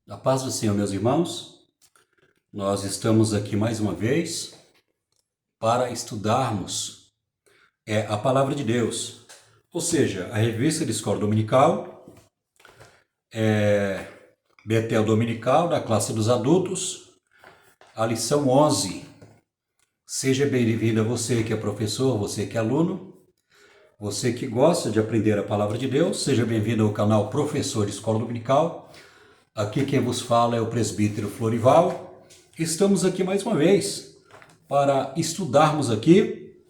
A paz do Senhor, meus irmãos, nós estamos aqui mais uma vez para estudarmos a Palavra de Deus, ou seja, a revista de escola dominical, Betel Dominical, da classe dos adultos, a lição 11. Seja bem-vindo a você que é professor, você que é aluno, você que gosta de aprender a Palavra de Deus, seja bem-vindo ao canal Professor de Escola Dominical. Aqui quem vos fala é o presbítero Florival. Estamos aqui mais uma vez para estudarmos aqui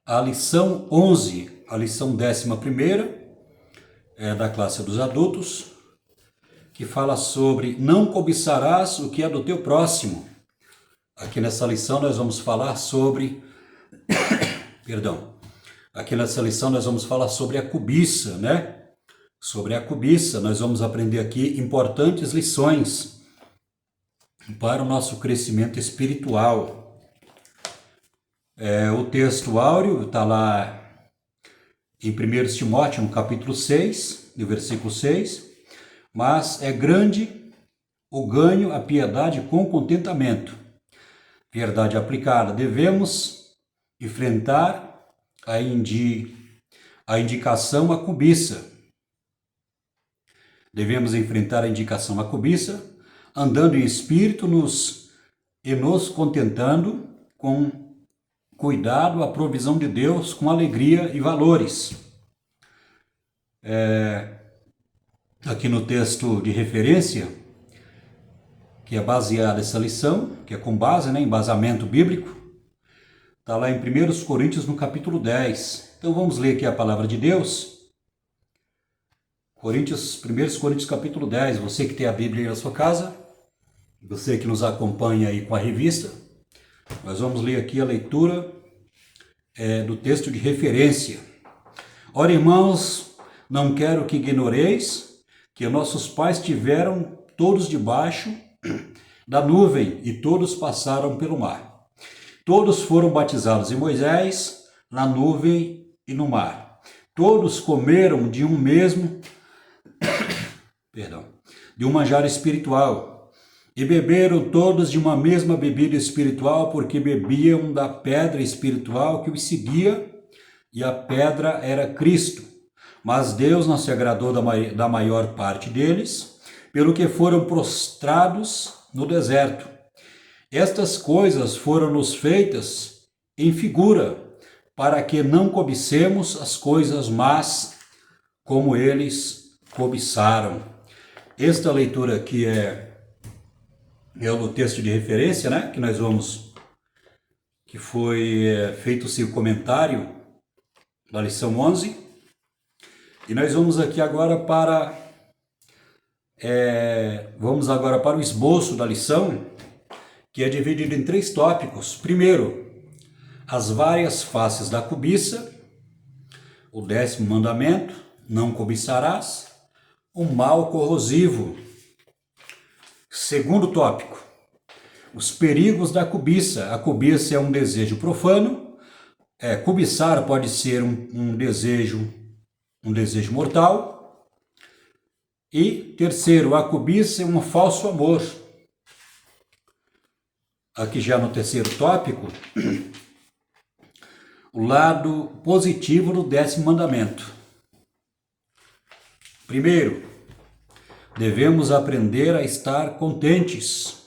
a lição 11, a lição 11ª, da classe dos adultos, que fala sobre não cobiçarás o que é do teu próximo. Aqui nessa lição nós vamos falar sobre, aqui nessa lição nós vamos falar sobre a cobiça, né? Sobre a cobiça, nós vamos aprender aqui importantes lições para o nosso crescimento espiritual. O texto áureo está lá em 1 Timóteo, no capítulo 6, no versículo 6, mas é grande o ganho, a piedade com contentamento. Verdade aplicada, devemos enfrentar a indicação à cobiça. Devemos enfrentar a indicação à cobiça, andando em espírito nos contentando com cuidado a provisão de Deus, com alegria e valores. Aqui no texto de referência, que é baseada essa lição, que é com base, em embasamento bíblico, está lá em 1 Coríntios, no capítulo 10. Então vamos ler aqui a palavra de Deus. 1 Coríntios capítulo 10, você que tem a Bíblia aí na sua casa, você que nos acompanha aí com a revista, nós vamos ler aqui a leitura do texto de referência. Ora, irmãos, não quero que ignoreis que nossos pais tiveram todos debaixo da nuvem e todos passaram pelo mar. Todos foram batizados em Moisés, na nuvem e no mar. Todos comeram de um manjar espiritual, e beberam todos de uma mesma bebida espiritual, porque bebiam da pedra espiritual que os seguia, e a pedra era Cristo. Mas Deus não se agradou da maior parte deles, pelo que foram prostrados no deserto. Estas coisas foram-nos feitas em figura, para que não cobicemos as coisas más, como eles cobiçaram. Esta leitura aqui é o texto de referência, né? Que foi feito o seu comentário da lição 11. E nós vamos aqui agora para o esboço da lição, que é dividido em 3 tópicos. Primeiro, as várias faces da cobiça. O 10º mandamento, não cobiçarás. O mal corrosivo. Segundo tópico, os perigos da cobiça. A cobiça é um desejo profano. Cobiçar pode ser um desejo mortal. E terceiro, a cobiça é um falso amor. Aqui já no terceiro tópico, o lado positivo do 10º mandamento. Primeiro, devemos aprender a estar contentes.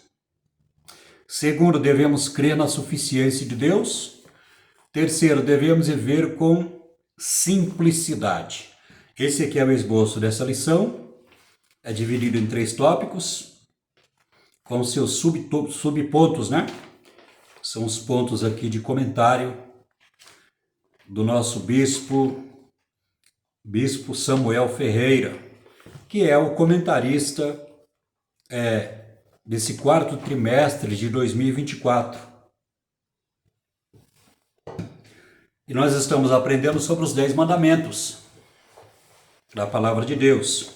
Segundo, devemos crer na suficiência de Deus. Terceiro, devemos viver com simplicidade. Esse aqui é o esboço dessa lição. É dividido em 3 tópicos, com seus subpontos, né? São os pontos aqui de comentário do nosso Bispo Samuel Ferreira, que é o comentarista desse 4º trimestre de 2024. E nós estamos aprendendo sobre os 10 mandamentos da Palavra de Deus.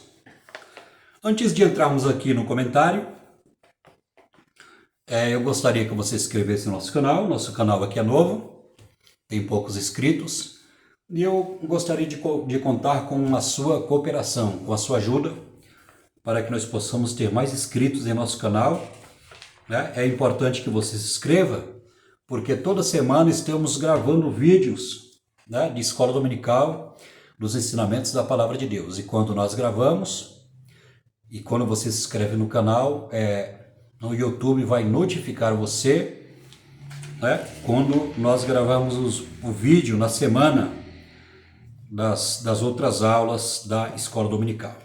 Antes de entrarmos aqui no comentário, eu gostaria que você se inscrevesse no nosso canal. Nosso canal aqui é novo, tem poucos inscritos. E eu gostaria de contar com a sua cooperação, com a sua ajuda, para que nós possamos ter mais inscritos em nosso canal, né? É importante que você se inscreva, porque toda semana estamos gravando vídeos, né, de escola dominical, dos ensinamentos da Palavra de Deus. E quando nós gravamos, e quando você se inscreve no canal, no YouTube vai notificar você, né, quando nós gravamos o vídeo na semana das outras aulas da escola dominical.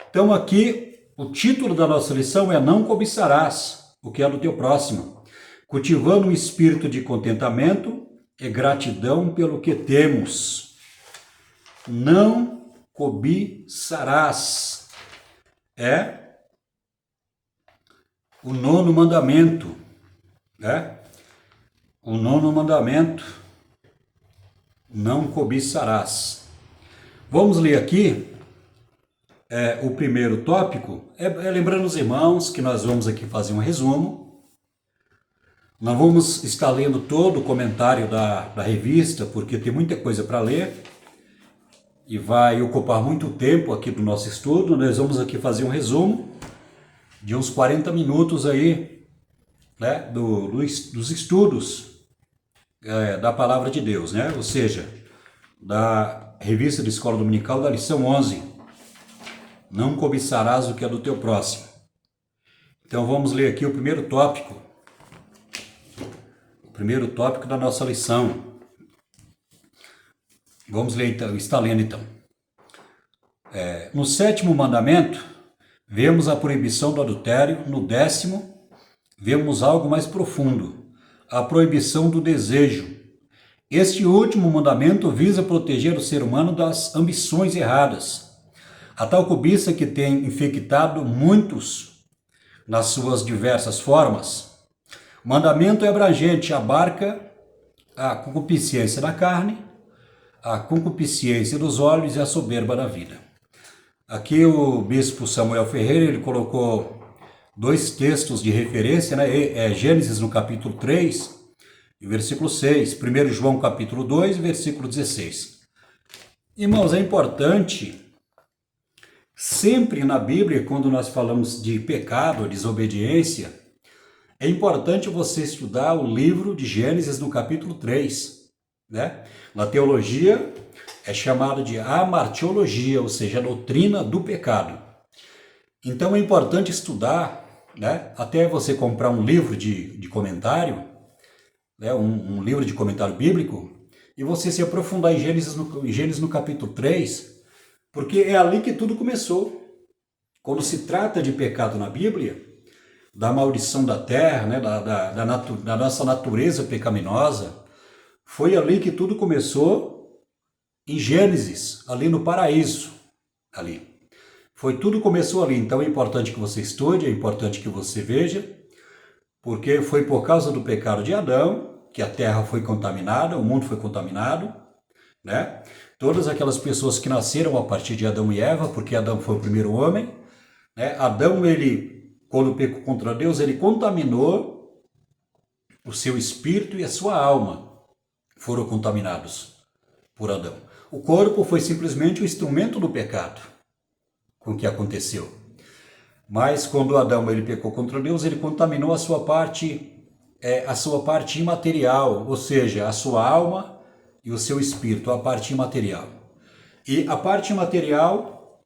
Então aqui, o título da nossa lição é Não cobiçarás o que é do teu próximo, cultivando um espírito de contentamento e gratidão pelo que temos. Não cobiçarás. É o 9º mandamento, né? O 9º mandamento, não cobiçarás. Vamos ler aqui o primeiro tópico, lembrando os irmãos que nós vamos aqui fazer um resumo. Não vamos estar lendo todo o comentário da revista, porque tem muita coisa para ler e vai ocupar muito tempo aqui do nosso estudo. Nós vamos aqui fazer um resumo de uns 40 minutos aí, né, dos estudos da Palavra de Deus, né? Ou seja, da revista de escola dominical da lição 11. Não cobiçarás o que é do teu próximo. Então vamos ler aqui o primeiro tópico. O primeiro tópico da nossa lição. Vamos ler então, está lendo então. No 7º mandamento, vemos a proibição do adultério. No 10º, vemos algo mais profundo, a proibição do desejo. Este último mandamento visa proteger o ser humano das ambições erradas. A tal cobiça que tem infectado muitos nas suas diversas formas. O mandamento é abrangente, abarca a concupiscência da carne, a concupiscência dos olhos e a soberba da vida. Aqui o bispo Samuel Ferreira, ele colocou 2 textos de referência, né? Gênesis no capítulo 3, versículo 6, 1 João capítulo 2, versículo 16. Irmãos, é importante, sempre na Bíblia, quando nós falamos de pecado, desobediência, é importante você estudar o livro de Gênesis no capítulo 3, né? Na teologia é chamado de amartiologia, ou seja, a doutrina do pecado. Então é importante estudar, né? Até você comprar um livro de comentário, né? Um livro de comentário bíblico, e você se aprofundar em Gênesis no capítulo 3, porque é ali que tudo começou. Quando se trata de pecado na Bíblia, da maldição da terra, né? da nossa natureza pecaminosa, foi ali que tudo começou, em Gênesis, ali no paraíso. Ali. Tudo começou ali. Então é importante que você estude, é importante que você veja, porque foi por causa do pecado de Adão que a terra foi contaminada, o mundo foi contaminado, né? Todas aquelas pessoas que nasceram a partir de Adão e Eva, porque Adão foi o primeiro homem, né? Adão, quando pecou contra Deus, ele contaminou o seu espírito e a sua alma. Foram contaminados por Adão. O corpo foi simplesmente o instrumento do pecado com que aconteceu. Mas quando Adão ele pecou contra Deus, ele contaminou a sua parte imaterial, ou seja, a sua alma e o seu espírito, a parte imaterial. E a parte imaterial,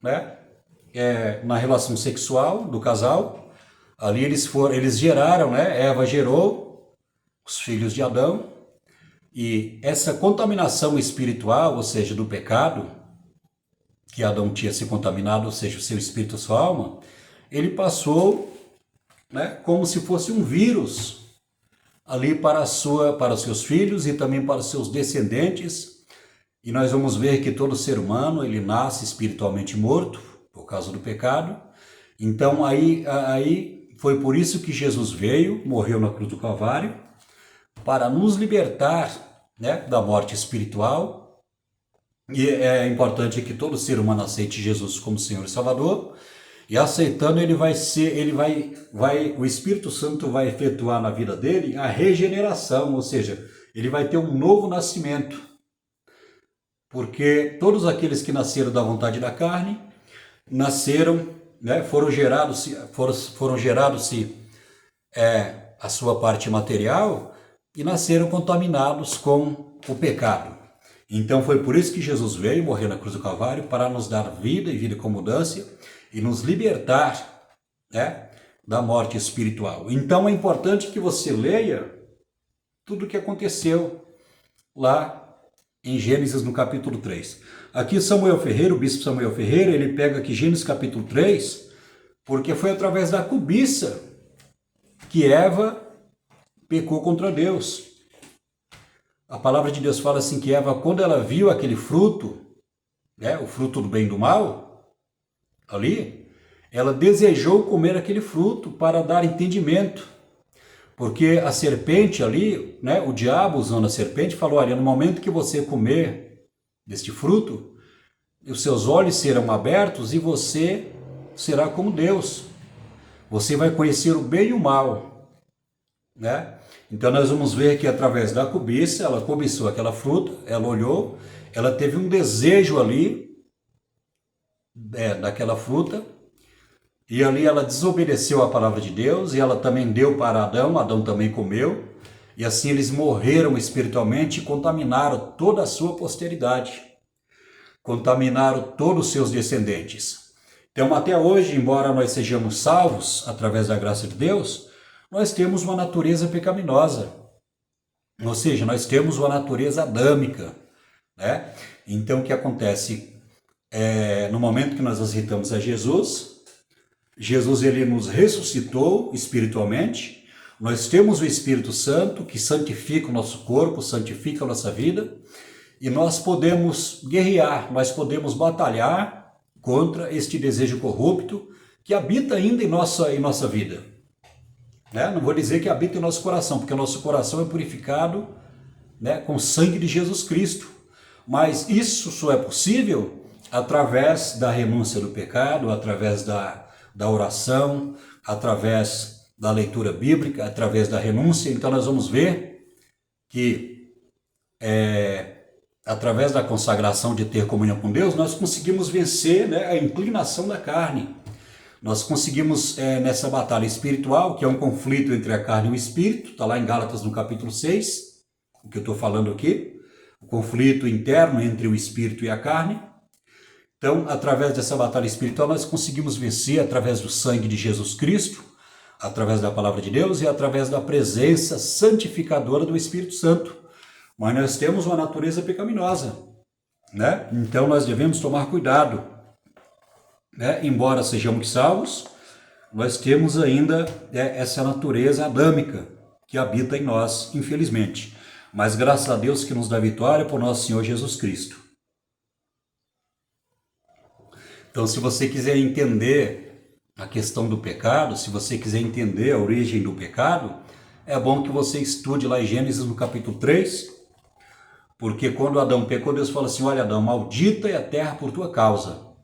né, na relação sexual do casal, ali eles geraram, né, Eva gerou os filhos de Adão, e essa contaminação espiritual, ou seja, do pecado, que Adão tinha se contaminado, ou seja, o seu espírito, a sua alma, ele passou, né, como se fosse um vírus ali para os seus filhos e também para os seus descendentes. E nós vamos ver que todo ser humano, ele nasce espiritualmente morto por causa do pecado. Então aí foi por isso que Jesus veio, morreu na cruz do Calvário, para nos libertar, né, da morte espiritual. E é importante que todo ser humano aceite Jesus como Senhor e Salvador. E aceitando, o Espírito Santo vai efetuar na vida dele a regeneração, ou seja, ele vai ter um novo nascimento. Porque todos aqueles que nasceram da vontade da carne, nasceram né, foram gerados-se a sua parte material e nasceram contaminados com o pecado. Então foi por isso que Jesus veio morrer na cruz do Calvário, para nos dar vida e vida com mudança e nos libertar, né, da morte espiritual. Então é importante que você leia tudo o que aconteceu lá em Gênesis no capítulo 3. Aqui Samuel Ferreira, o bispo Samuel Ferreira, ele pega aqui Gênesis capítulo 3, porque foi através da cobiça que Eva pecou contra Deus. A palavra de Deus fala assim que Eva, quando ela viu aquele fruto, né, o fruto do bem e do mal, ali, ela desejou comer aquele fruto para dar entendimento. Porque a serpente ali, né, o diabo usando a serpente, falou, olha, no momento que você comer deste fruto, os seus olhos serão abertos e você será como Deus. Você vai conhecer o bem e o mal, né? Então nós vamos ver que através da cobiça, ela cobiçou aquela fruta, ela olhou, ela teve um desejo ali, daquela fruta, e ali ela desobedeceu a palavra de Deus, e ela também deu para Adão, Adão também comeu, e assim eles morreram espiritualmente e contaminaram toda a sua posteridade, contaminaram todos os seus descendentes. Então até hoje, embora nós sejamos salvos através da graça de Deus, nós temos uma natureza pecaminosa, ou seja, nós temos uma natureza adâmica, né? Então o que acontece? No momento que nós aceitamos a Jesus, ele nos ressuscitou espiritualmente, nós temos o Espírito Santo que santifica o nosso corpo, santifica a nossa vida, e nós podemos guerrear, nós podemos batalhar contra este desejo corrupto que habita ainda em nossa vida. Né? Não vou dizer que habita em nosso coração, porque o nosso coração é purificado, né, com o sangue de Jesus Cristo, mas isso só é possível através da renúncia do pecado, através da oração, através da leitura bíblica, através da renúncia. Então nós vamos ver que através da consagração de ter comunhão com Deus, nós conseguimos vencer, né, a inclinação da carne. Nós conseguimos, nessa batalha espiritual, que é um conflito entre a carne e o espírito, está lá em Gálatas no capítulo 6, o que eu estou falando aqui, o conflito interno entre o espírito e a carne. Então, através dessa batalha espiritual, nós conseguimos vencer através do sangue de Jesus Cristo, através da palavra de Deus e através da presença santificadora do Espírito Santo. Mas nós temos uma natureza pecaminosa, né? Então nós devemos tomar cuidado, né? Embora sejamos salvos, nós temos ainda essa natureza adâmica que habita em nós, infelizmente. Mas graças a Deus que nos dá vitória por nosso Senhor Jesus Cristo. Então, se você quiser entender a questão do pecado, se você quiser entender a origem do pecado, é bom que você estude lá em Gênesis no capítulo 3, porque quando Adão pecou, Deus falou assim, olha Adão, maldita é a terra por tua causa.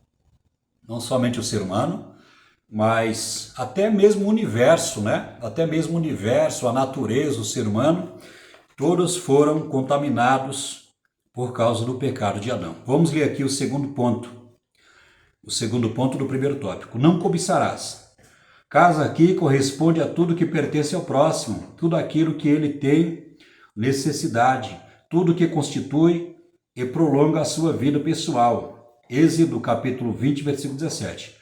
Não somente o ser humano, mas até mesmo o universo, né? Até mesmo o universo, a natureza, o ser humano, todos foram contaminados por causa do pecado de Adão. Vamos ler aqui o segundo ponto. O segundo ponto do primeiro tópico. Não cobiçarás. Casa aqui corresponde a tudo que pertence ao próximo, tudo aquilo que ele tem necessidade, tudo que constitui e prolonga a sua vida pessoal. Êxodo capítulo 20, versículo 17.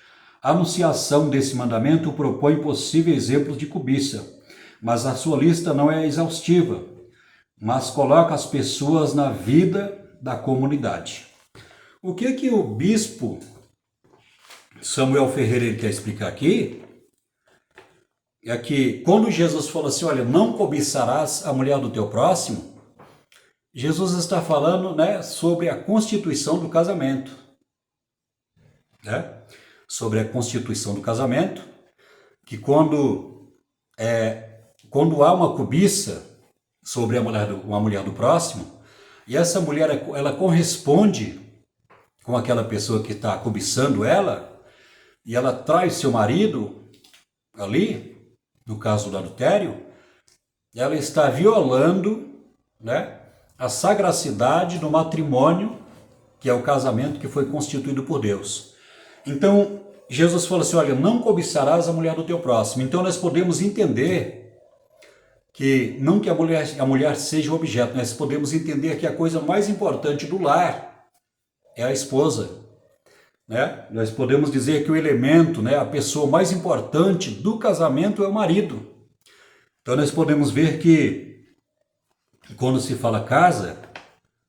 A anunciação desse mandamento propõe possíveis exemplos de cobiça, mas a sua lista não é exaustiva, mas coloca as pessoas na vida da comunidade. O que o bispo Samuel Ferreira ele quer explicar aqui é que quando Jesus falou assim, olha, não cobiçarás a mulher do teu próximo, Jesus está falando, né, sobre a constituição do casamento, né? Sobre a constituição do casamento, que quando há uma cobiça sobre uma mulher do próximo, e essa mulher ela corresponde com aquela pessoa que está cobiçando ela, e ela trai seu marido ali, no caso do adultério, ela está violando, né, a sagracidade do matrimônio, que é o casamento que foi constituído por Deus. Então, Jesus falou assim, olha, não cobiçarás a mulher do teu próximo. Então nós podemos entender que não que a mulher seja o objeto, nós podemos entender que a coisa mais importante do lar é a esposa, né? Nós podemos dizer que o elemento, né, a pessoa mais importante do casamento é o marido. Então nós podemos ver que quando se fala casa,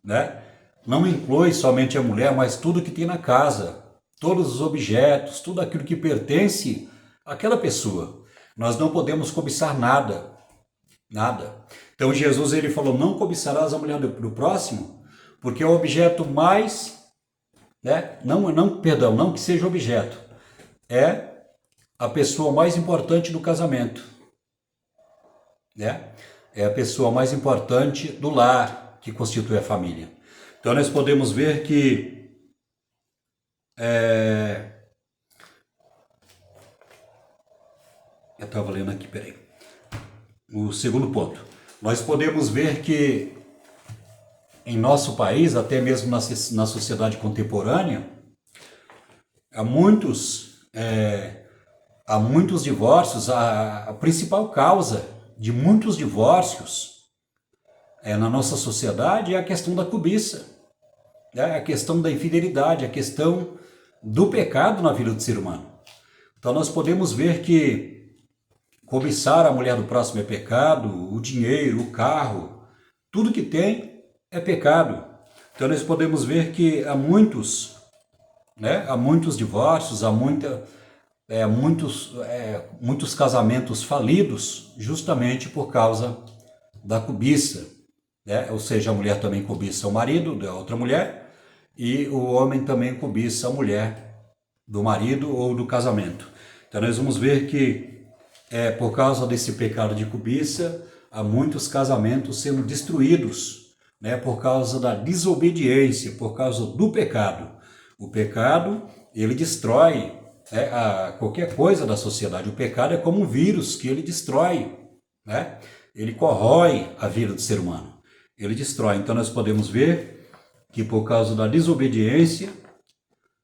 né, não inclui somente a mulher, mas tudo que tem na casa, todos os objetos, tudo aquilo que pertence àquela pessoa. Nós não podemos cobiçar nada, nada. Então Jesus ele falou, não cobiçarás a mulher do próximo, porque é o objeto mais, né, não que seja objeto, é a pessoa mais importante do casamento, né? É a pessoa mais importante do lar que constitui a família. Então nós podemos ver que eu estava lendo aqui, peraí. O segundo ponto. Nós podemos ver que em nosso país, até mesmo na sociedade contemporânea, há muitos divórcios. A principal causa de muitos divórcios na nossa sociedade é a questão da cobiça, a questão da infidelidade, a questão do pecado na vida do ser humano. Então nós podemos ver que cobiçar a mulher do próximo é pecado, o dinheiro, o carro, tudo que tem é pecado. Então nós podemos ver que há muitos divórcios, há muitos casamentos falidos justamente por causa da cobiça, né? Ou seja, a mulher também cobiça o marido da outra mulher e o homem também cobiça a mulher do marido ou do casamento. Então nós vamos ver que por causa desse pecado de cobiça, há muitos casamentos sendo destruídos, né? Por causa da desobediência, por causa do pecado. O pecado, ele destrói qualquer coisa da sociedade. O pecado é como um vírus que ele destrói, né? Ele corrói a vida do ser humano, ele destrói. Então nós podemos ver que por causa da desobediência,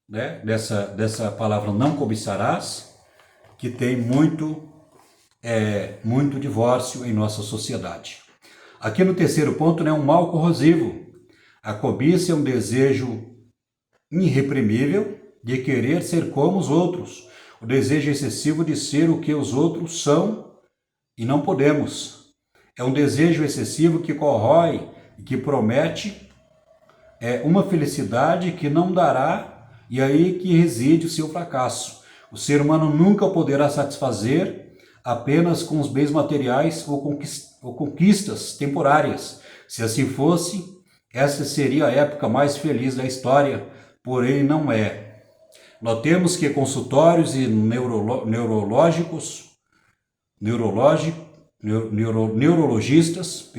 né, dessa palavra não cobiçarás, que tem muito divórcio em nossa sociedade. Aqui no terceiro ponto, né, um mal corrosivo. A cobiça é um desejo irreprimível de querer ser como os outros, o desejo excessivo de ser o que os outros são e não podemos. É um desejo excessivo que corrói e que promete uma felicidade que não dará, e aí que reside o seu fracasso. O ser humano nunca poderá satisfazer apenas com os bens materiais ou conquistas temporárias. Se assim fosse, essa seria a época mais feliz da história, porém não é. Notemos que consultórios e neurologistas,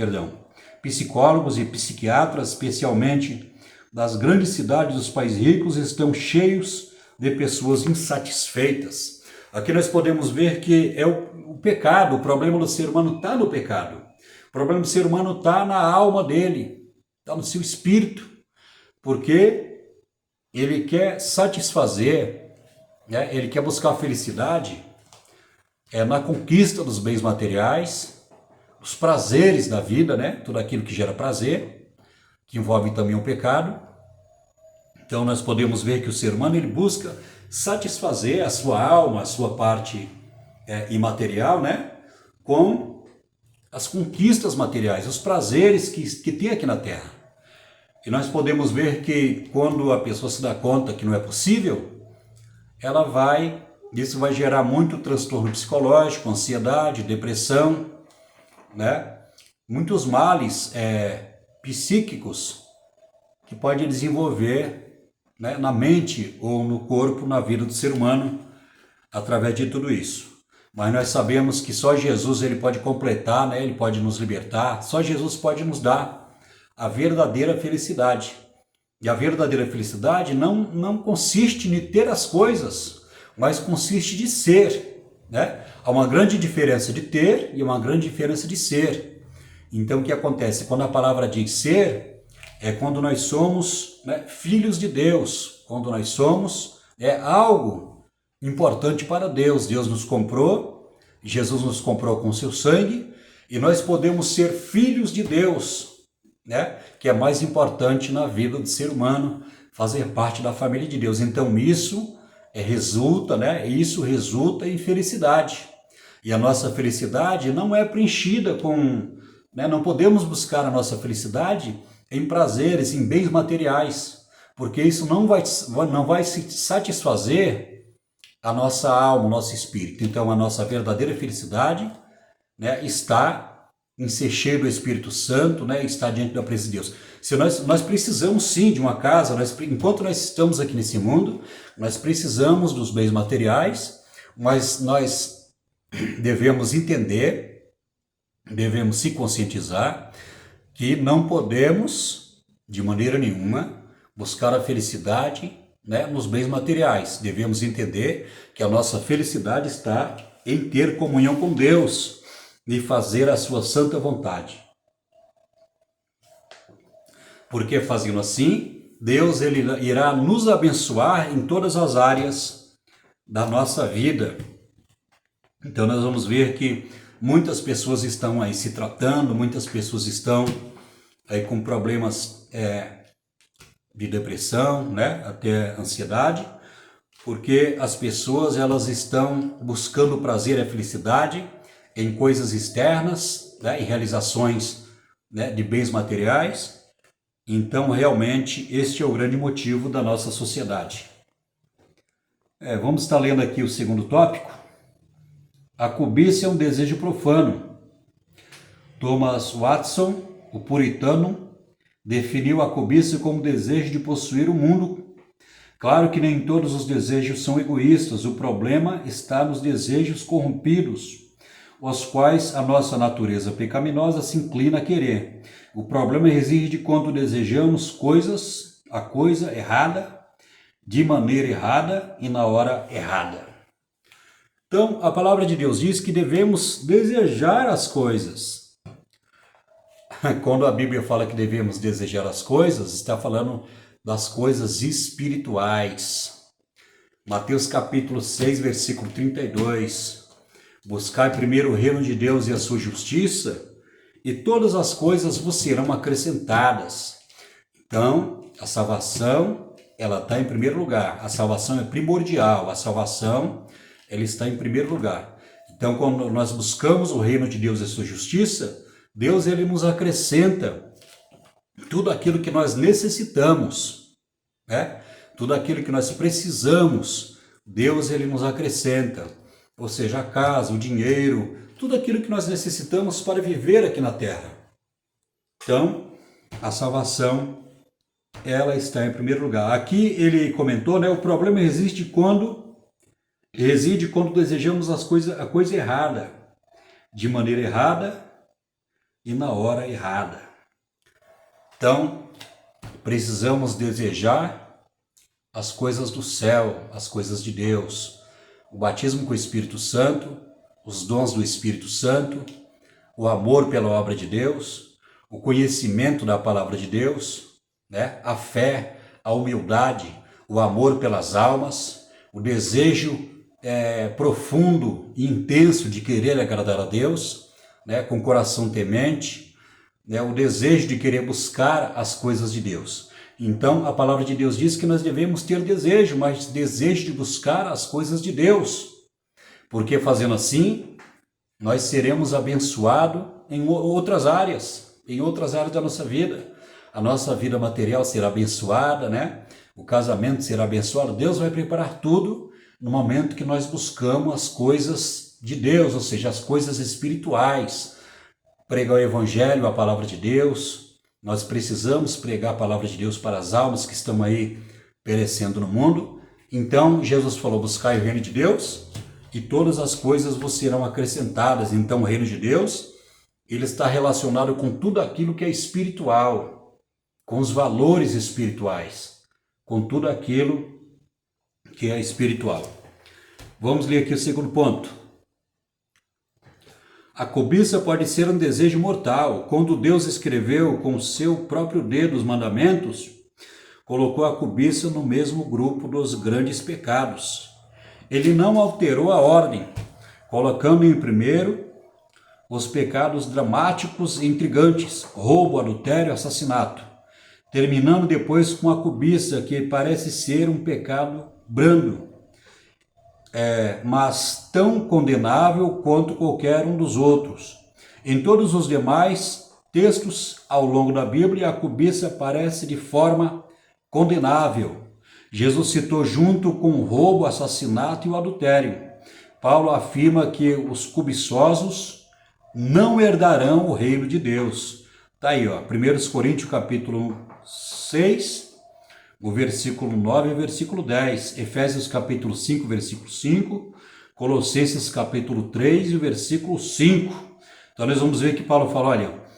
psicólogos e psiquiatras, especialmente das grandes cidades dos países ricos, estão cheios de pessoas insatisfeitas. Aqui nós podemos ver que é o pecado, o problema do ser humano está no pecado. O problema do ser humano está na alma dele, está no seu espírito, porque ele quer satisfazer, né? Ele quer buscar a felicidade na conquista dos bens materiais, os prazeres da vida, né? Tudo aquilo que gera prazer, que envolve também o pecado. Então nós podemos ver que o ser humano ele busca satisfazer a sua alma, a sua parte imaterial, né? Com as conquistas materiais, os prazeres que tem aqui na Terra. E nós podemos ver que quando a pessoa se dá conta que não é possível, isso vai gerar muito transtorno psicológico, ansiedade, depressão, né? Muitos males psíquicos que pode desenvolver, né, na mente ou no corpo, na vida do ser humano, através de tudo isso. Mas nós sabemos que só Jesus ele pode completar, né? Ele pode nos libertar, só Jesus pode nos dar a verdadeira felicidade. E a verdadeira felicidade não consiste em ter as coisas, mas consiste de ser, né? Há uma grande diferença de ter e uma grande diferença de ser. Então o que acontece? Quando a palavra diz ser, é quando nós somos, né, filhos de Deus, quando nós somos algo importante para Deus. Deus nos comprou, Jesus nos comprou com seu sangue, e nós podemos ser filhos de Deus, né? Que é mais importante na vida do ser humano, fazer parte da família de Deus. Então isso resulta, né? Isso resulta em felicidade. E a nossa felicidade não é preenchida com, né? Não podemos buscar a nossa felicidade em prazeres, em bens materiais, porque isso não vai satisfazer a nossa alma, o nosso espírito. Então a nossa verdadeira felicidade, né, está em ser cheio do Espírito Santo, né, está diante da presença de Deus. Se nós precisamos sim de uma casa, enquanto nós estamos aqui nesse mundo, nós precisamos dos bens materiais, mas nós devemos entender, devemos se conscientizar que não podemos, de maneira nenhuma, buscar a felicidade, né, nos bens materiais. Devemos entender que a nossa felicidade está em ter comunhão com Deus e fazer a sua santa vontade. Porque fazendo assim, Deus ele irá nos abençoar em todas as áreas da nossa vida. Então nós vamos ver que muitas pessoas estão aí se tratando, muitas pessoas estão aí com problemas de depressão, né, até ansiedade, porque as pessoas elas estão buscando prazer e felicidade em coisas externas, né, em realizações, né, de bens materiais. Então realmente este é o grande motivo da nossa sociedade. Vamos estar lendo aqui o segundo tópico. A cobiça é um desejo profano. Thomas Watson, o puritano, definiu a cobiça como desejo de possuir o mundo. Claro que nem todos os desejos são egoístas, o problema está nos desejos corrompidos, os quais a nossa natureza pecaminosa se inclina a querer. O problema reside quando desejamos a coisa errada, de maneira errada e na hora errada. Então, a palavra de Deus diz que devemos desejar as coisas. Quando a Bíblia fala que devemos desejar as coisas, está falando das coisas espirituais. Mateus capítulo 6, versículo 32. Buscai primeiro o reino de Deus e a sua justiça, e todas as coisas vos serão acrescentadas. Então, a salvação, ela está em primeiro lugar. A salvação é primordial. A salvação, ela está em primeiro lugar. Então, quando nós buscamos o reino de Deus e a sua justiça, Deus ele nos acrescenta tudo aquilo que nós necessitamos, né? Tudo aquilo que nós precisamos, Deus ele nos acrescenta. Ou seja, a casa, o dinheiro, tudo aquilo que nós necessitamos para viver aqui na terra. Então, a salvação, ela está em primeiro lugar. Aqui ele comentou, né, o problema reside quando desejamos a coisa errada, de maneira errada e na hora errada. Então, precisamos desejar as coisas do céu, as coisas de Deus. O batismo com o Espírito Santo, os dons do Espírito Santo, o amor pela obra de Deus, o conhecimento da palavra de Deus, né? A fé, a humildade, o amor pelas almas, o desejo profundo e intenso de querer agradar a Deus, né? Com coração temente, né? O desejo de querer buscar as coisas de Deus. Então, a palavra de Deus diz que nós devemos ter desejo, mas desejo de buscar as coisas de Deus. Porque fazendo assim, nós seremos abençoados em outras áreas da nossa vida. A nossa vida material será abençoada, né? O casamento será abençoado. Deus vai preparar tudo no momento que nós buscamos as coisas de Deus, ou seja, as coisas espirituais. Pregar o Evangelho, a palavra de Deus. Nós precisamos pregar a palavra de Deus para as almas que estão aí perecendo no mundo. Então, Jesus falou, buscai o reino de Deus e todas as coisas vos serão acrescentadas. Então, o reino de Deus, ele está relacionado com tudo aquilo que é espiritual, com os valores espirituais, com tudo aquilo que é espiritual. Vamos ler aqui o segundo ponto. A cobiça pode ser um desejo mortal. Quando Deus escreveu com o seu próprio dedo os mandamentos, colocou a cobiça no mesmo grupo dos grandes pecados. ele não alterou a ordem, colocando em primeiro os pecados dramáticos e intrigantes, roubo, adultério, assassinato, terminando depois com a cobiça, que parece ser um pecado brando, mas tão condenável quanto qualquer um dos outros. Em todos os demais textos ao longo da Bíblia, a cobiça aparece de forma condenável. Jesus citou junto com o roubo, o assassinato e o adultério. Paulo afirma que os cobiçosos não herdarão o reino de Deus. Está aí, 1 Coríntios capítulo 6, o versículo 9 e o versículo 10. Efésios capítulo 5, versículo 5. Colossenses capítulo 3 e o versículo 5. Então nós vamos ver que Paulo fala, olha,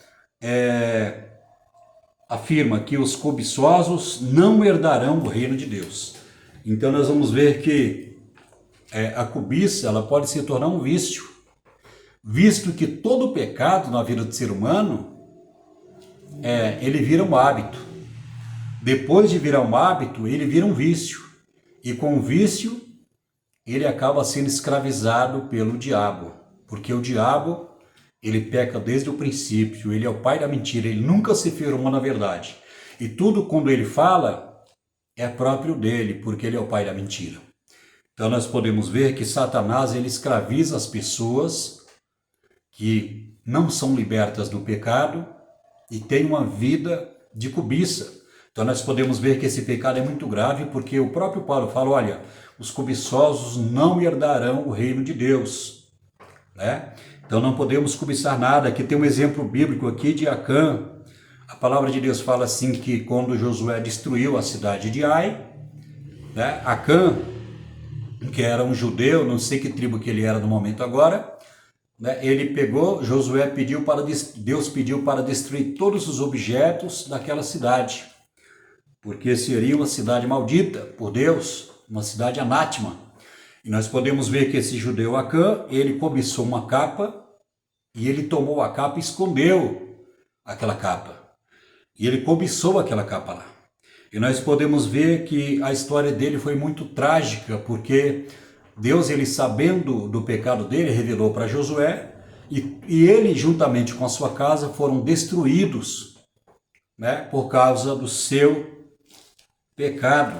afirma que os cobiçosos não herdarão o reino de Deus. Então nós vamos ver que a cobiça, ela pode se tornar um vício, visto que todo pecado na vida do ser humano, ele vira um hábito. Depois de virar um hábito, ele vira um vício. E com o vício, ele acaba sendo escravizado pelo diabo. Porque o diabo, ele peca desde o princípio, ele é o pai da mentira, ele nunca se firmou na verdade. E tudo quando ele fala, é próprio dele, porque ele é o pai da mentira. Então nós podemos ver que Satanás, ele escraviza as pessoas que não são libertas do pecado e têm uma vida de cobiça. Então nós podemos ver que esse pecado é muito grave, porque o próprio Paulo fala, olha, os cobiçosos não herdarão o reino de Deus, né? Então não podemos cobiçar nada. Aqui tem um exemplo bíblico aqui de Acã. A palavra de Deus fala assim que quando Josué destruiu a cidade de Ai, né, Acã, que era um judeu, não sei que tribo que ele era no momento agora, né, ele pegou, Josué pediu para, Deus pediu para destruir todos os objetos daquela cidade, porque seria uma cidade maldita por Deus, uma cidade anátema. E nós podemos ver que esse judeu Acã, ele cobiçou uma capa, e ele tomou a capa e escondeu aquela capa. E ele cobiçou aquela capa lá. E nós podemos ver que a história dele foi muito trágica, porque Deus, ele sabendo do pecado dele, revelou para Josué, e ele, juntamente com a sua casa, foram destruídos, né, por causa do seu pecado.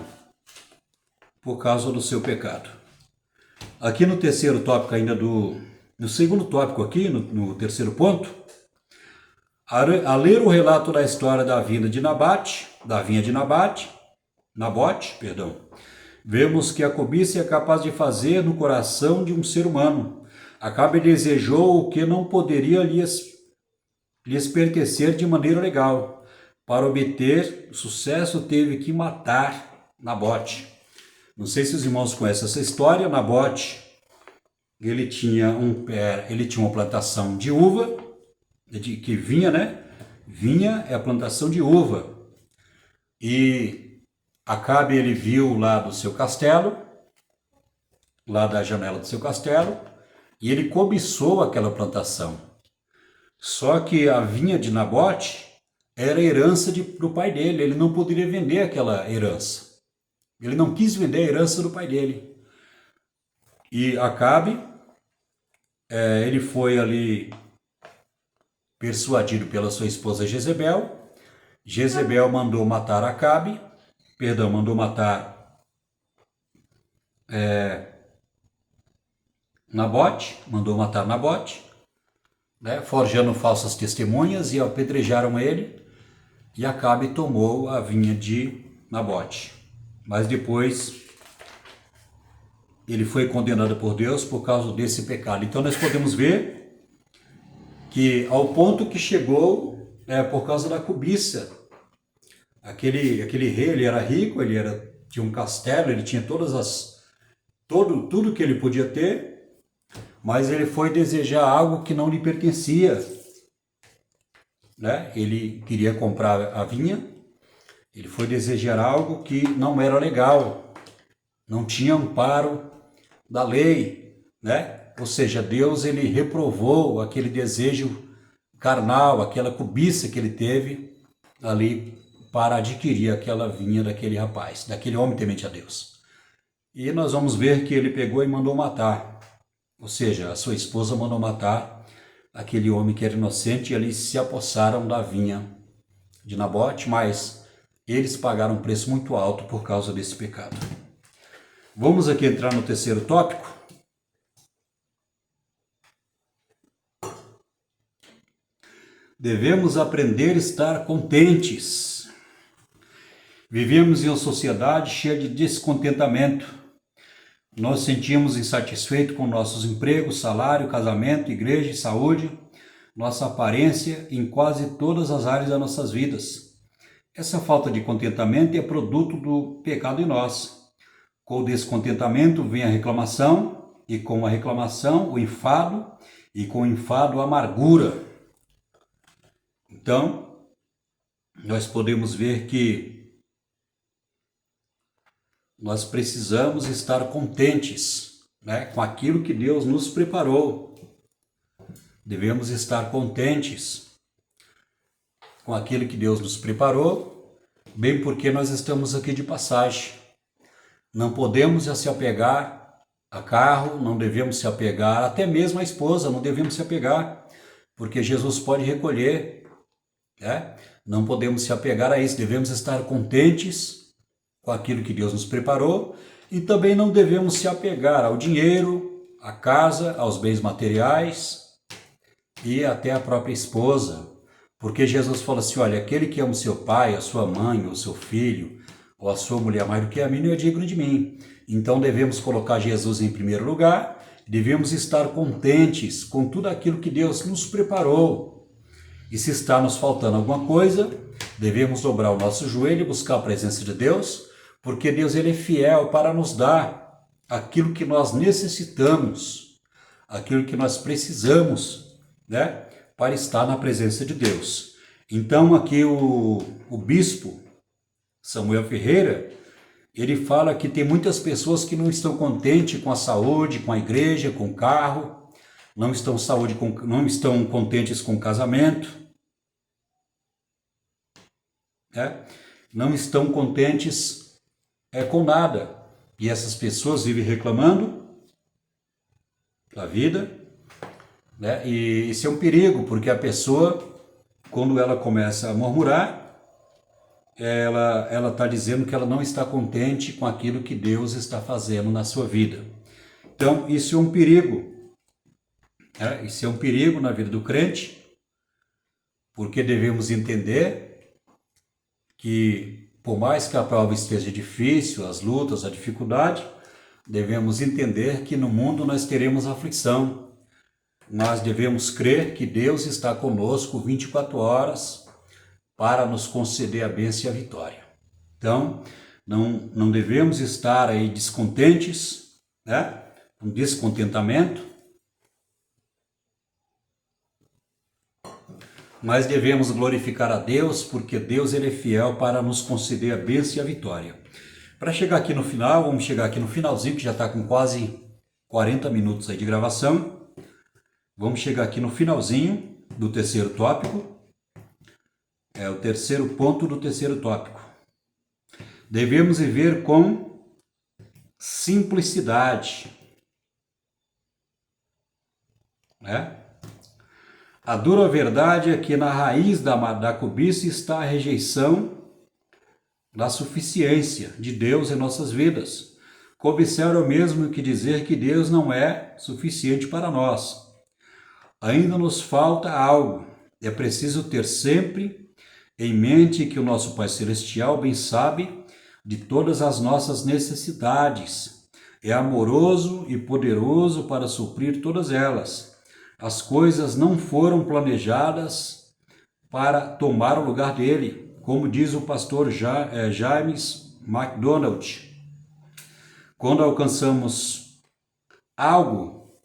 Por causa do seu pecado. Aqui no terceiro tópico ainda no segundo tópico aqui, no terceiro ponto, a ler o relato da história da vinha de Nabote, vemos que a cobiça é capaz de fazer no coração de um ser humano. Acabe desejou o que não poderia lhes pertencer de maneira legal. Para obter sucesso, teve que matar Nabote. Não sei se os irmãos conhecem essa história. Nabote, ele tinha uma plantação de uva, que vinha, né? Vinha é a plantação de uva. E Acabe, ele viu lá do seu castelo, lá da janela do seu castelo, e ele cobiçou aquela plantação. Só que a vinha de Nabote era herança do pai dele, ele não poderia vender aquela herança. Ele não quis vender a herança do pai dele. E Acabe, ele foi ali persuadido pela sua esposa Jezebel. Jezebel mandou matar mandou matar Nabote, né, forjando falsas testemunhas, e apedrejaram ele, e Acabe tomou a vinha de Nabote. Mas depois ele foi condenado por Deus por causa desse pecado. Então nós podemos ver que ao ponto que chegou por causa da cobiça. Aquele rei, ele era rico, tinha um castelo, ele tinha tudo que ele podia ter, mas ele foi desejar algo que não lhe pertencia, né? Ele queria comprar a vinha, ele foi desejar algo que não era legal, não tinha amparo da lei, né? Ou seja, Deus, ele reprovou aquele desejo carnal, aquela cobiça que ele teve ali para adquirir aquela vinha daquele rapaz, daquele homem temente a Deus. E nós vamos ver que ele pegou e mandou matar. Ou seja, a sua esposa mandou matar aquele homem que era inocente e eles se apossaram da vinha de Nabote, mas eles pagaram um preço muito alto por causa desse pecado. Vamos aqui entrar no terceiro tópico. Devemos aprender a estar contentes. Vivemos em uma sociedade cheia de descontentamento. Nós sentimos insatisfeitos com nossos empregos, salário, casamento, igreja e saúde, nossa aparência em quase todas as áreas das nossas vidas. Essa falta de contentamento é produto do pecado em nós. Com o descontentamento vem a reclamação, e com a reclamação o enfado, e com o enfado a amargura. Então, nós podemos ver que nós precisamos estar contentes, né, com aquilo que Deus nos preparou. Devemos estar contentes com aquilo que Deus nos preparou, bem porque nós estamos aqui de passagem. Não podemos se apegar a carro, não devemos se apegar, até mesmo a esposa, não devemos se apegar, porque Jesus pode recolher, né? Não podemos se apegar a isso, devemos estar contentes com aquilo que Deus nos preparou e também não devemos se apegar ao dinheiro, à casa, aos bens materiais e até à própria esposa, porque Jesus fala assim, olha, aquele que ama o seu pai, a sua mãe, o seu filho, ou a sua mulher mais do que a mim, não é digno de mim. Então devemos colocar Jesus em primeiro lugar, devemos estar contentes com tudo aquilo que Deus nos preparou. E se está nos faltando alguma coisa, devemos dobrar o nosso joelho e buscar a presença de Deus, porque Deus ele é fiel para nos dar aquilo que nós necessitamos, aquilo que nós precisamos, né, para estar na presença de Deus. Então aqui o bispo Samuel Ferreira, ele fala que tem muitas pessoas que não estão contentes com a saúde, com a igreja, com o carro, não estão contentes com o casamento, né? Não estão contentes com nada. E essas pessoas vivem reclamando da vida, né? E isso é um perigo, porque a pessoa, quando ela começa a murmurar, ela está dizendo que ela não está contente com aquilo que Deus está fazendo na sua vida. Então, isso é um perigo. Isso é um perigo na vida do crente, porque devemos entender que, por mais que a prova esteja difícil, as lutas, a dificuldade, devemos entender que no mundo nós teremos aflição. Nós devemos crer que Deus está conosco 24 horas, para nos conceder a bênção e a vitória. Então, não devemos estar aí descontentes, né? Um descontentamento, mas devemos glorificar a Deus, porque Deus ele é fiel para nos conceder a bênção e a vitória. Para chegar aqui no final, vamos chegar aqui no finalzinho, que já está com quase 40 minutos aí de gravação. Vamos chegar aqui no finalzinho do terceiro tópico. É o terceiro ponto do terceiro tópico. Devemos viver com simplicidade, né? A dura verdade é que na raiz da cobiça está a rejeição da suficiência de Deus em nossas vidas. Cobiçar é o mesmo que dizer que Deus não é suficiente para nós. Ainda nos falta algo. É preciso ter sempre em mente que o nosso Pai Celestial bem sabe de todas as nossas necessidades. É amoroso e poderoso para suprir todas elas. As coisas não foram planejadas para tomar o lugar dele, como diz o pastor James MacDonald. Quando alcançamos algo,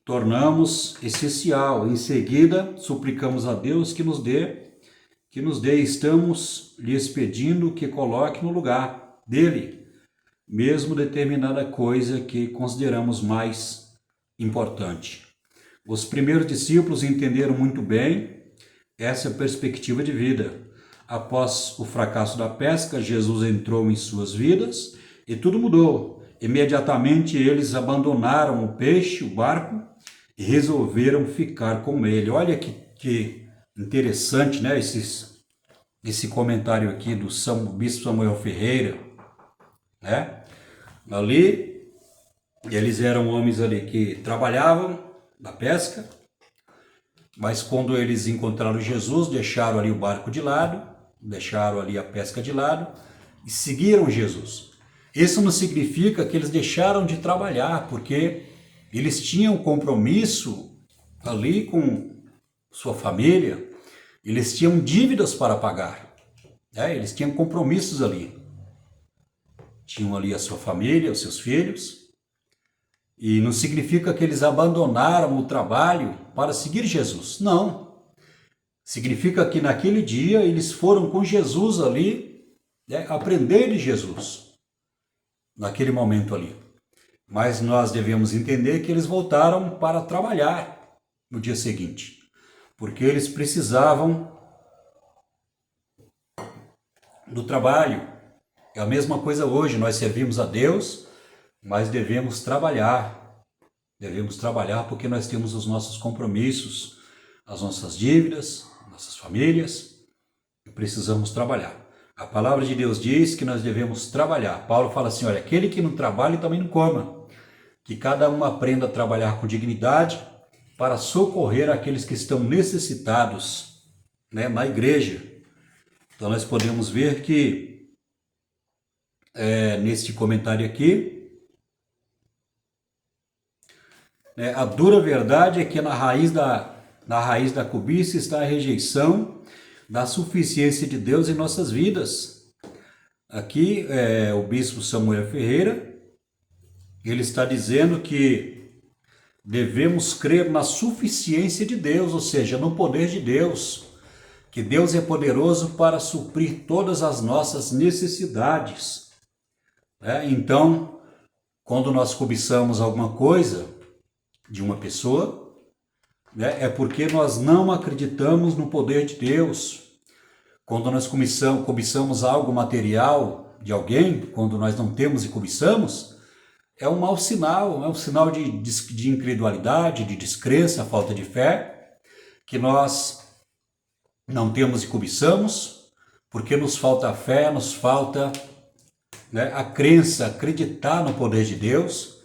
tornamos essencial. Em seguida, suplicamos a Deus que nos dê, estamos lhes pedindo que coloque no lugar dele, mesmo determinada coisa que consideramos mais importante. Os primeiros discípulos entenderam muito bem essa perspectiva de vida. Após o fracasso da pesca, Jesus entrou em suas vidas e tudo mudou. imediatamente eles abandonaram o peixe, o barco, e resolveram ficar com ele. Olha que interessante, né? Esse comentário aqui do Bispo Samuel Ferreira, né? Ali, eles eram homens ali que trabalhavam na pesca, mas quando eles encontraram Jesus, deixaram ali o barco de lado, deixaram ali a pesca de lado e seguiram Jesus. Isso não significa que eles deixaram de trabalhar, porque eles tinham compromisso ali com sua família, eles tinham dívidas para pagar, né? Eles tinham compromissos ali. Tinham ali a sua família, os seus filhos, e não significa que eles abandonaram o trabalho para seguir Jesus. Não. Significa que naquele dia eles foram com Jesus ali, né, aprender de Jesus, naquele momento ali. Mas nós devemos entender que eles voltaram para trabalhar no dia seguinte, porque eles precisavam do trabalho. É a mesma coisa hoje, nós servimos a Deus, mas devemos trabalhar. Devemos trabalhar porque nós temos os nossos compromissos, as nossas dívidas, nossas famílias, e precisamos trabalhar. A palavra de Deus diz que nós devemos trabalhar. Paulo fala assim, olha, aquele que não trabalha também não coma. Que cada um aprenda a trabalhar com dignidade para socorrer aqueles que estão necessitados, né, na igreja. Então nós podemos ver que neste comentário aqui, a dura verdade é que na raiz da cobiça está a rejeição da suficiência de Deus em nossas vidas. Aqui o bispo Samuel Ferreira, ele está dizendo que devemos crer na suficiência de Deus, ou seja, no poder de Deus, que Deus é poderoso para suprir todas as nossas necessidades. Então, quando nós cobiçamos alguma coisa de uma pessoa, é porque nós não acreditamos no poder de Deus. Quando nós cobiçamos algo material de alguém, quando nós não temos e cobiçamos, é um mau sinal, é um sinal de incredulidade, de descrença, falta de fé, que nós não temos e cobiçamos, porque nos falta a fé, nos falta a crença, acreditar no poder de Deus,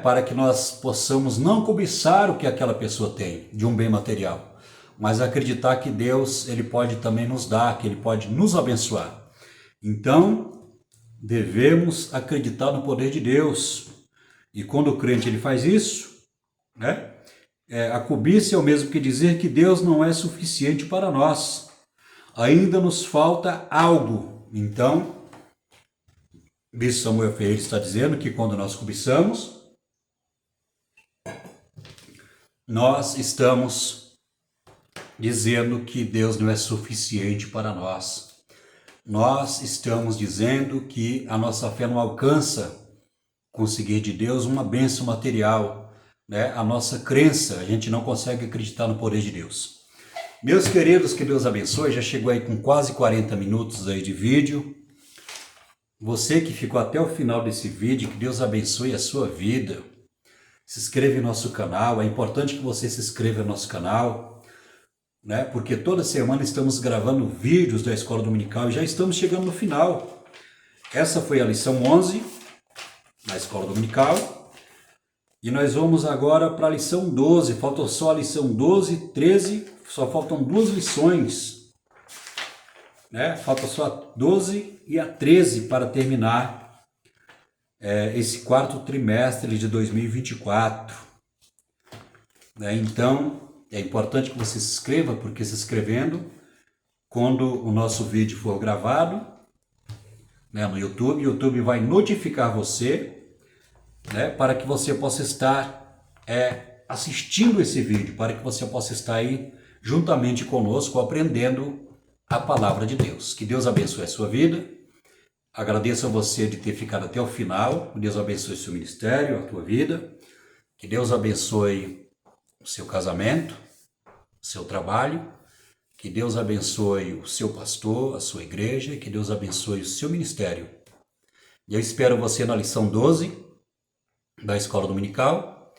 para que nós possamos não cobiçar o que aquela pessoa tem, de um bem material, mas acreditar que Deus ele pode também nos dar, que Ele pode nos abençoar. Então, devemos acreditar no poder de Deus. E quando o crente ele faz isso, a cobiça é o mesmo que dizer que Deus não é suficiente para nós. Ainda nos falta algo. Então, Bispo Samuel Ferreira está dizendo que quando nós cobiçamos, nós estamos dizendo que Deus não é suficiente para nós. Nós estamos dizendo que a nossa fé não alcança conseguir de Deus uma bênção material, A nossa crença, a gente não consegue acreditar no poder de Deus. Meus queridos, que Deus abençoe, já chegou aí com quase 40 minutos aí de vídeo. Você que ficou até o final desse vídeo, que Deus abençoe a sua vida. Se inscreva em nosso canal, é importante que você se inscreva no nosso canal, porque toda semana estamos gravando vídeos da Escola Dominical e já estamos chegando no final. Essa foi a lição 11 da Escola Dominical e nós vamos agora para a lição 12, faltam só a lição 12, 13, só faltam duas lições. Falta só a 12 e a 13 para terminar esse quarto trimestre de 2024. Então, é importante que você se inscreva, porque se inscrevendo, quando o nosso vídeo for gravado no YouTube, o YouTube vai notificar você para que você possa estar assistindo esse vídeo, para que você possa estar aí juntamente conosco aprendendo a palavra de Deus. Que Deus abençoe a sua vida. Agradeço a você de ter ficado até o final. Que Deus abençoe o seu ministério, a tua vida. Que Deus abençoe o seu casamento, o seu trabalho. Que Deus abençoe o seu pastor, a sua igreja. Que Deus abençoe o seu ministério. Eu espero você na lição 12 da Escola Dominical,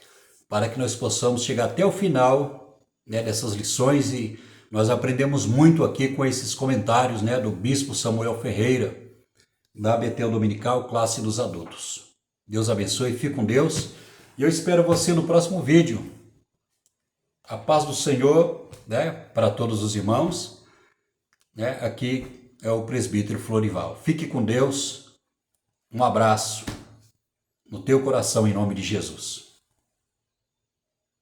para que nós possamos chegar até o final, né, dessas lições, e nós aprendemos muito aqui com esses comentários, né, do Bispo Samuel Ferreira, da Betel Dominical, classe dos adultos. Deus abençoe, fique com Deus, e eu espero você no próximo vídeo. A paz do Senhor, né, para todos os irmãos, né, aqui é o presbítero Florival. Fique com Deus, um abraço no teu coração em nome de Jesus.